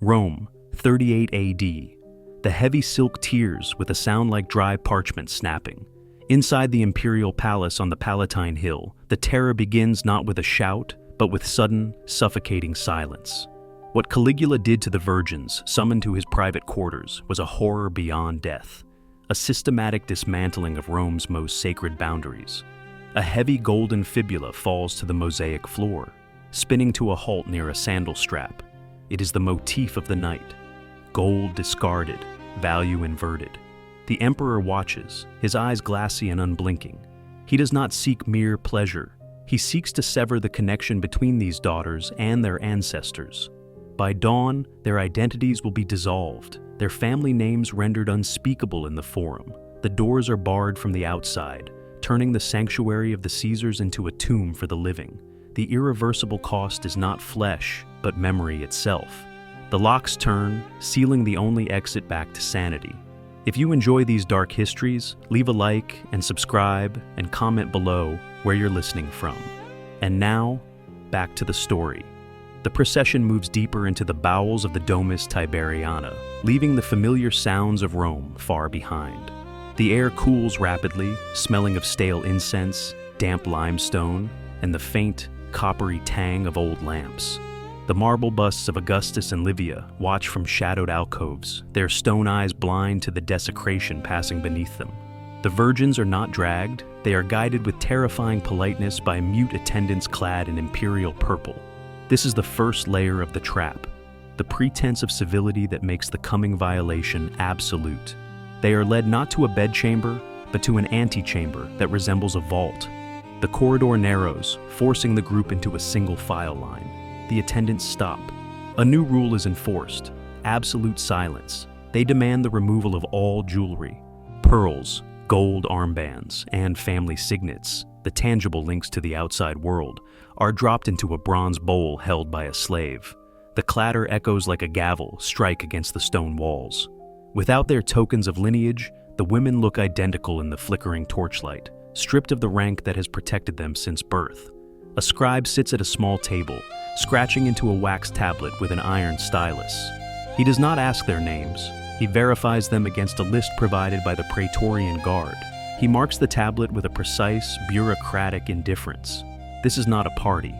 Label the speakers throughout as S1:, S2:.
S1: Rome, 38 AD. The heavy silk tears with a sound like dry parchment snapping. Inside the Imperial Palace on the Palatine hill, the terror begins not with a shout, but with sudden, suffocating silence. What Caligula did to the virgins, summoned to his private quarters, was a horror beyond death. A systematic dismantling of Rome's most sacred boundaries. A heavy golden fibula falls to the mosaic floor, spinning to a halt near a sandal strap. It is the motif of the night. Gold discarded, value inverted. The emperor watches, his eyes glassy and unblinking. He does not seek mere pleasure. He seeks to sever the connection between these daughters and their ancestors. By dawn, their identities will be dissolved, their family names rendered unspeakable in the Forum. The doors are barred from the outside, turning the sanctuary of the Caesars into a tomb for the living. The irreversible cost is not flesh, but memory itself. The locks turn, sealing the only exit back to sanity. If you enjoy these dark histories, leave a like and subscribe and comment below where you're listening from. And now, back to the story. The procession moves deeper into the bowels of the Domus Tiberiana, leaving the familiar sounds of Rome far behind. The air cools rapidly, smelling of stale incense, damp limestone, and the faint, coppery tang of old lamps. The marble busts of Augustus and Livia watch from shadowed alcoves, their stone eyes blind to the desecration passing beneath them. The virgins are not dragged, they are guided with terrifying politeness by mute attendants clad in imperial purple. This is the first layer of the trap, the pretense of civility that makes the coming violation absolute. They are led not to a bedchamber, but to an antechamber that resembles a vault. The corridor narrows, forcing the group into a single file line. The attendants stop. A new rule is enforced: absolute silence. They demand the removal of all jewelry. Pearls, gold armbands, and family signets, the tangible links to the outside world, are dropped into a bronze bowl held by a slave. The clatter echoes like a gavel strike against the stone walls. Without their tokens of lineage, the women look identical in the flickering torchlight, stripped of the rank that has protected them since birth. A scribe sits at a small table, scratching into a wax tablet with an iron stylus. He does not ask their names. He verifies them against a list provided by the Praetorian Guard. He marks the tablet with a precise, bureaucratic indifference. This is not a party.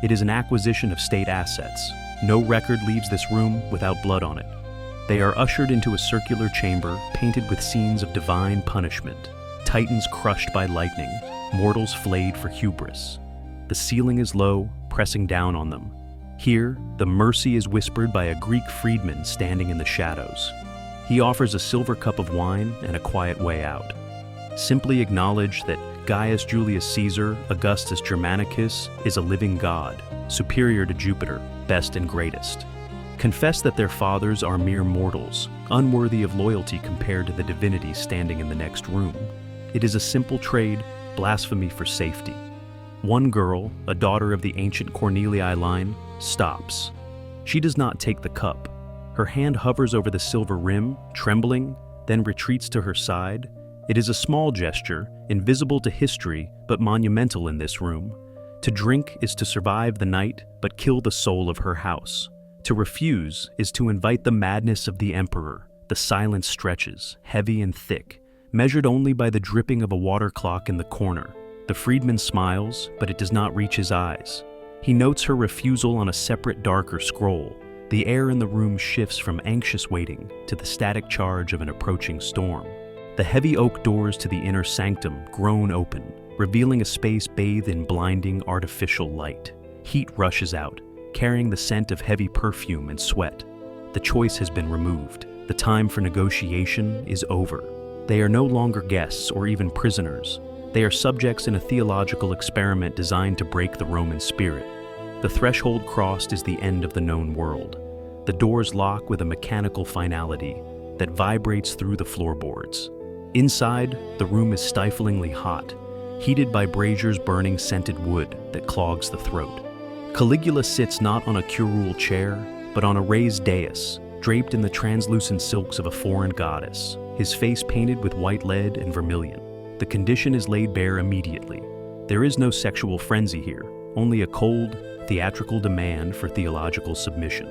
S1: It is an acquisition of state assets. No record leaves this room without blood on it. They are ushered into a circular chamber painted with scenes of divine punishment. Titans crushed by lightning, mortals flayed for hubris. The ceiling is low, pressing down on them. Here, the mercy is whispered by a Greek freedman standing in the shadows. He offers a silver cup of wine and a quiet way out. Simply acknowledge that Gaius Julius Caesar, Augustus Germanicus, is a living god, superior to Jupiter, best and greatest. Confess that their fathers are mere mortals, unworthy of loyalty compared to the divinity standing in the next room. It is a simple trade, blasphemy for safety. One girl, a daughter of the ancient Cornelii line, stops. She does not take the cup. Her hand hovers over the silver rim, trembling, then retreats to her side. It is a small gesture, invisible to history, but monumental in this room. To drink is to survive the night, but kill the soul of her house. To refuse is to invite the madness of the emperor. The silence stretches, heavy and thick, measured only by the dripping of a water clock in the corner. The freedman smiles, but it does not reach his eyes. He notes her refusal on a separate darker scroll. The air in the room shifts from anxious waiting to the static charge of an approaching storm. The heavy oak doors to the inner sanctum groan open, revealing a space bathed in blinding artificial light. Heat rushes out, carrying the scent of heavy perfume and sweat. The choice has been removed. The time for negotiation is over. They are no longer guests or even prisoners. They are subjects in a theological experiment designed to break the Roman spirit. The threshold crossed is the end of the known world. The doors lock with a mechanical finality that vibrates through the floorboards. Inside, the room is stiflingly hot, heated by braziers burning scented wood that clogs the throat. Caligula sits not on a curule chair, but on a raised dais, draped in the translucent silks of a foreign goddess, his face painted with white lead and vermilion. The condition is laid bare immediately. There is no sexual frenzy here, only a cold, theatrical demand for theological submission.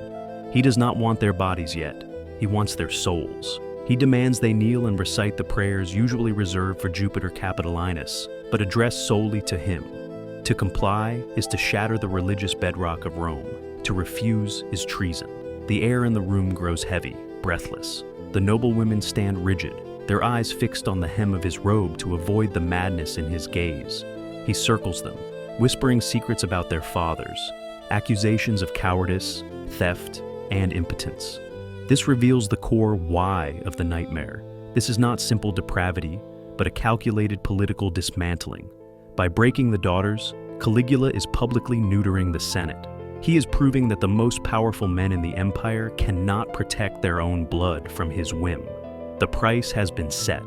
S1: He does not want their bodies yet. He wants their souls. He demands they kneel and recite the prayers usually reserved for Jupiter Capitolinus, but addressed solely to him. To comply is to shatter the religious bedrock of Rome. To refuse is treason. The air in the room grows heavy, breathless. The noble women stand rigid, their eyes fixed on the hem of his robe to avoid the madness in his gaze. He circles them, whispering secrets about their fathers, accusations of cowardice, theft, and impotence. This reveals the core why of the nightmare. This is not simple depravity, but a calculated political dismantling. By breaking the daughters, Caligula is publicly neutering the Senate. He is proving that the most powerful men in the empire cannot protect their own blood from his whim. The price has been set.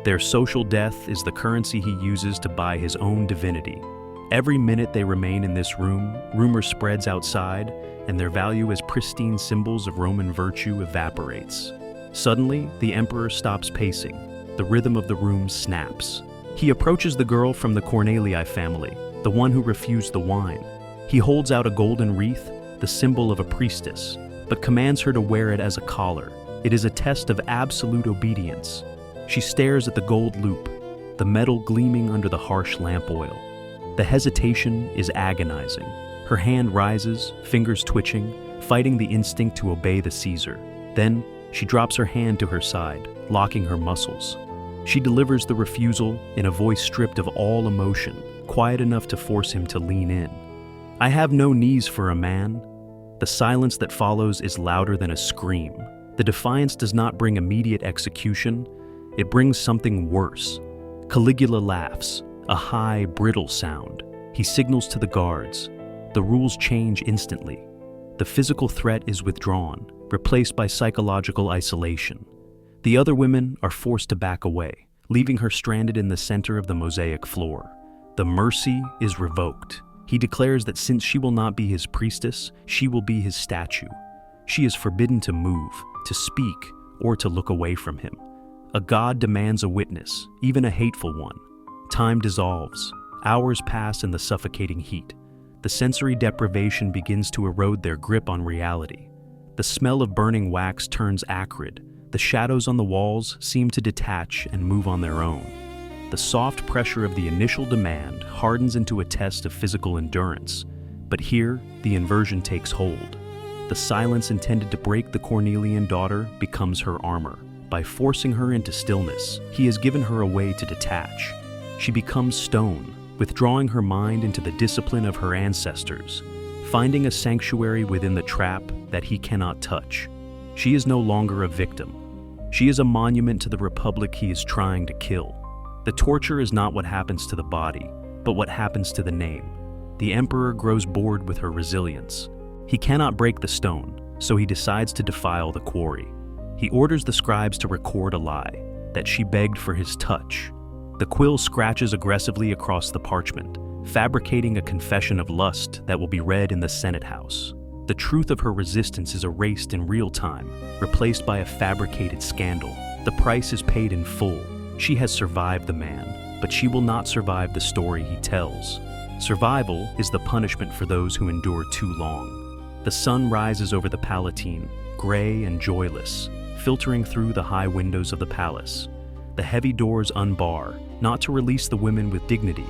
S1: Their social death is the currency he uses to buy his own divinity. Every minute they remain in this room, rumor spreads outside, and their value as pristine symbols of Roman virtue evaporates. Suddenly, the emperor stops pacing. The rhythm of the room snaps. He approaches the girl from the Cornelii family, the one who refused the wine. He holds out a golden wreath, the symbol of a priestess, but commands her to wear it as a collar. It is a test of absolute obedience. She stares at the gold loop, the metal gleaming under the harsh lamp oil. The hesitation is agonizing. Her hand rises, fingers twitching, fighting the instinct to obey the Caesar. Then, she drops her hand to her side, locking her muscles. She delivers the refusal in a voice stripped of all emotion, quiet enough to force him to lean in. "I have no knees for a man." The silence that follows is louder than a scream. The defiance does not bring immediate execution, it brings something worse. Caligula laughs, a high, brittle sound. He signals to the guards. The rules change instantly. The physical threat is withdrawn, replaced by psychological isolation. The other women are forced to back away, leaving her stranded in the center of the mosaic floor. The mercy is revoked. He declares that since she will not be his priestess, she will be his statue. She is forbidden to move, to speak, or to look away from him. A god demands a witness, even a hateful one. Time dissolves. Hours pass in the suffocating heat. The sensory deprivation begins to erode their grip on reality. The smell of burning wax turns acrid. The shadows on the walls seem to detach and move on their own. The soft pressure of the initial demand hardens into a test of physical endurance. But here, the inversion takes hold. The silence intended to break the Cornelian daughter becomes her armor. By forcing her into stillness, he has given her a way to detach. She becomes stone, withdrawing her mind into the discipline of her ancestors, finding a sanctuary within the trap that he cannot touch. She is no longer a victim. She is a monument to the republic he is trying to kill. The torture is not what happens to the body, but what happens to the name. The emperor grows bored with her resilience. He cannot break the stone, so he decides to defile the quarry. He orders the scribes to record a lie, that she begged for his touch. The quill scratches aggressively across the parchment, fabricating a confession of lust that will be read in the Senate House. The truth of her resistance is erased in real time, replaced by a fabricated scandal. The price is paid in full. She has survived the man, but she will not survive the story he tells. Survival is the punishment for those who endure too long. The sun rises over the Palatine, gray and joyless, filtering through the high windows of the palace. The heavy doors unbar, not to release the women with dignity,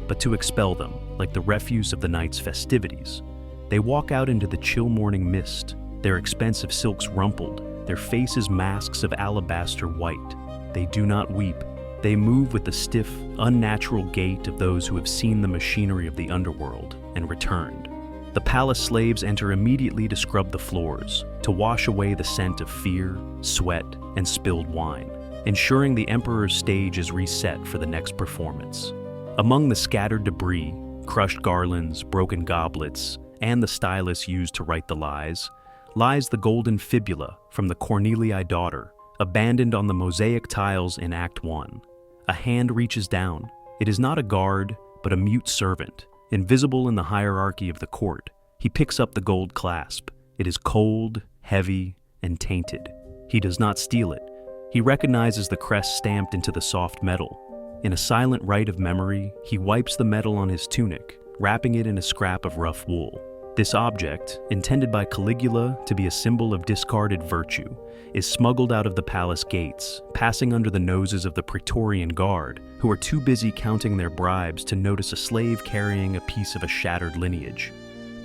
S1: but to expel them, like the refuse of the night's festivities. They walk out into the chill morning mist, their expensive silks rumpled, their faces masks of alabaster white. They do not weep. They move with the stiff, unnatural gait of those who have seen the machinery of the underworld and returned. The palace slaves enter immediately to scrub the floors, to wash away the scent of fear, sweat, and spilled wine, ensuring the emperor's stage is reset for the next performance. Among the scattered debris, crushed garlands, broken goblets, and the stylus used to write the lies, lies the golden fibula from the Cornelii daughter, abandoned on the mosaic tiles in Act 1. A hand reaches down. It is not a guard, but a mute servant, invisible in the hierarchy of the court. He picks up the gold clasp. It is cold, heavy, and tainted. He does not steal it. He recognizes the crest stamped into the soft metal. In a silent rite of memory, he wipes the metal on his tunic, wrapping it in a scrap of rough wool. This object, intended by Caligula to be a symbol of discarded virtue, is smuggled out of the palace gates, passing under the noses of the Praetorian Guard, who are too busy counting their bribes to notice a slave carrying a piece of a shattered lineage.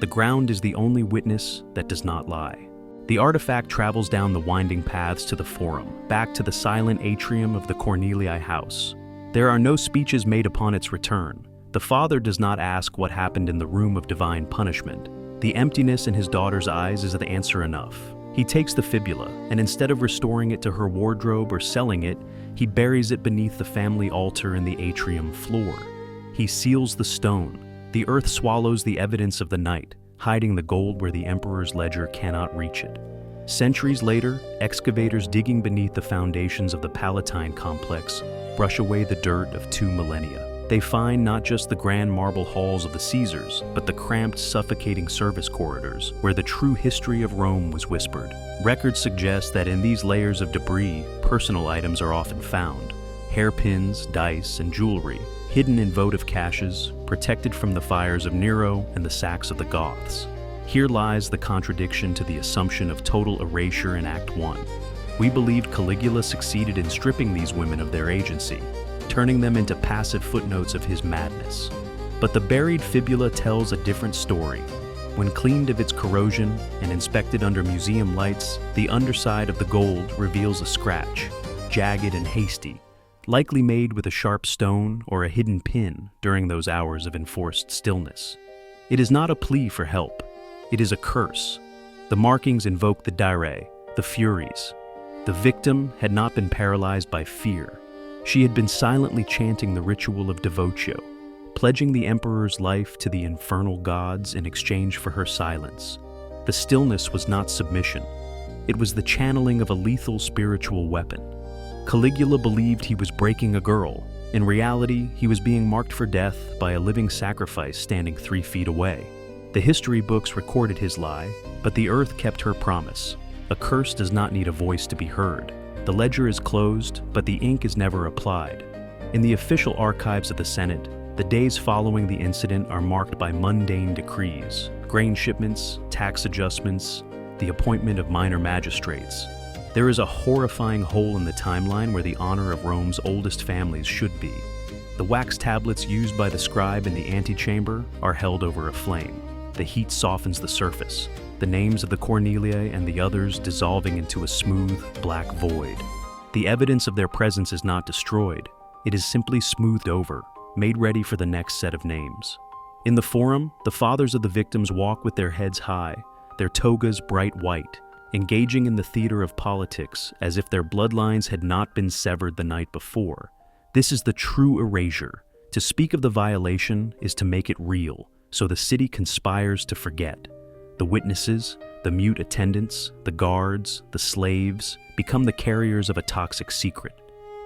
S1: The ground is the only witness that does not lie. The artifact travels down the winding paths to the Forum, back to the silent atrium of the Cornelii house. There are no speeches made upon its return. The father does not ask what happened in the room of divine punishment. The emptiness in his daughter's eyes is the answer enough. He takes the fibula, and instead of restoring it to her wardrobe or selling it, he buries it beneath the family altar in the atrium floor. He seals the stone. The earth swallows the evidence of the night, hiding the gold where the emperor's ledger cannot reach it. Centuries later, excavators digging beneath the foundations of the Palatine complex brush away the dirt of 2 millennia. They find not just the grand marble halls of the Caesars, but the cramped, suffocating service corridors where the true history of Rome was whispered. Records suggest that in these layers of debris, personal items are often found: hairpins, dice, and jewelry, hidden in votive caches, protected from the fires of Nero and the sacks of the Goths. Here lies the contradiction to the assumption of total erasure in Act 1. We believed Caligula succeeded in stripping these women of their agency, turning them into passive footnotes of his madness. But the buried fibula tells a different story. When cleaned of its corrosion and inspected under museum lights, the underside of the gold reveals a scratch, jagged and hasty, likely made with a sharp stone or a hidden pin during those hours of enforced stillness. It is not a plea for help. It is a curse. The markings invoke the dire, the Furies. The victim had not been paralyzed by fear. She had been silently chanting the ritual of devotio, pledging the emperor's life to the infernal gods in exchange for her silence. The stillness was not submission. It was the channeling of a lethal spiritual weapon. Caligula believed he was breaking a girl. In reality, he was being marked for death by a living sacrifice standing 3 feet away. The history books recorded his lie, but the earth kept her promise. A curse does not need a voice to be heard. The ledger is closed, but the ink is never applied. In the official archives of the Senate, the days following the incident are marked by mundane decrees: grain shipments, tax adjustments, the appointment of minor magistrates. There is a horrifying hole in the timeline where the honor of Rome's oldest families should be. The wax tablets used by the scribe in the antechamber are held over a flame. The heat softens the surface, the names of the Cornelii and the others dissolving into a smooth, black void. The evidence of their presence is not destroyed. It is simply smoothed over, made ready for the next set of names. In the Forum, the fathers of the victims walk with their heads high, their togas bright white, engaging in the theater of politics as if their bloodlines had not been severed the night before. This is the true erasure. To speak of the violation is to make it real, so the city conspires to forget. The witnesses, the mute attendants, the guards, the slaves, become the carriers of a toxic secret.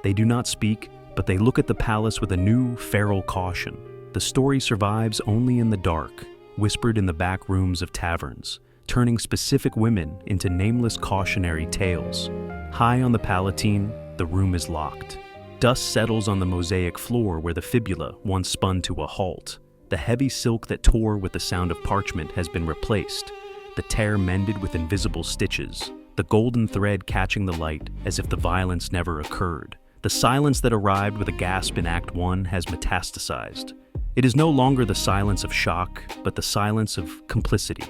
S1: They do not speak, but they look at the palace with a new, feral caution. The story survives only in the dark, whispered in the back rooms of taverns, turning specific women into nameless cautionary tales. High on the Palatine, the room is locked. Dust settles on the mosaic floor where the fibula once spun to a halt. The heavy silk that tore with the sound of parchment has been replaced, the tear mended with invisible stitches, the golden thread catching the light as if the violence never occurred. The silence that arrived with a gasp in Act 1 has metastasized. It is no longer the silence of shock, but the silence of complicity.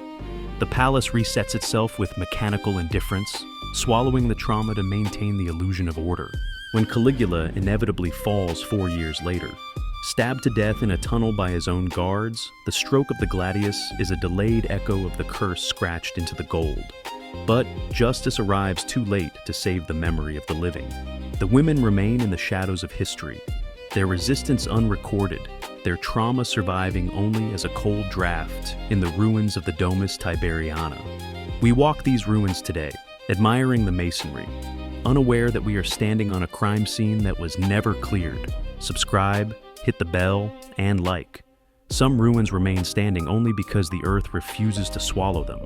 S1: The palace resets itself with mechanical indifference, swallowing the trauma to maintain the illusion of order. When Caligula inevitably falls 4 years later, stabbed to death in a tunnel by his own guards, the stroke of the gladius is a delayed echo of the curse scratched into the gold. But justice arrives too late to save the memory of the living. The women remain in the shadows of history, their resistance unrecorded, their trauma surviving only as a cold draft in the ruins of the Domus Tiberiana. We walk these ruins today, admiring the masonry, unaware that we are standing on a crime scene that was never cleared. Subscribe, hit the bell, and like. Some ruins remain standing only because the earth refuses to swallow them.